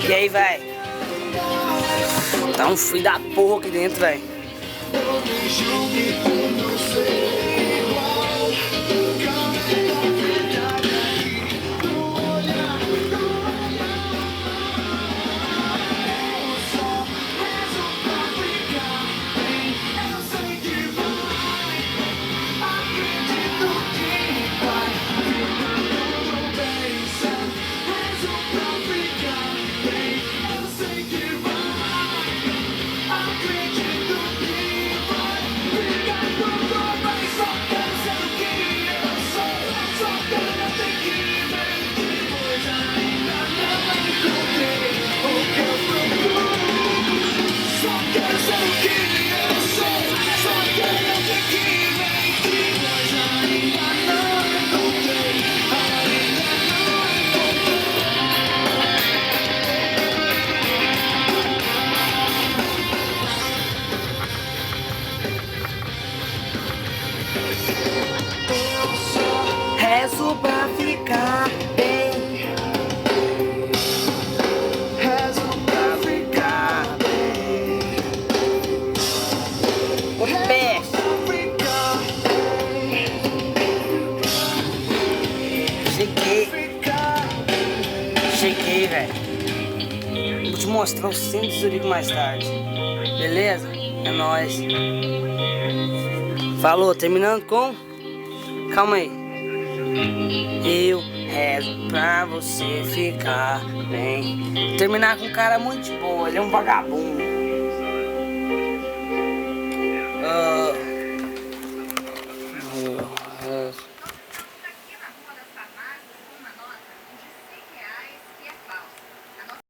E aí, véi? Tá um frio da porra aqui dentro, véi. Rezo pra ficar bem. Rezo pra ficar bem. O pé. Cheguei, velho. Vou te mostrar o centro de Zurique mais tarde. Beleza? É nóis. Falou, terminando com... Calma aí. Eu rezo pra você ficar bem. Terminar com um cara muito boa, ele é um vagabundo.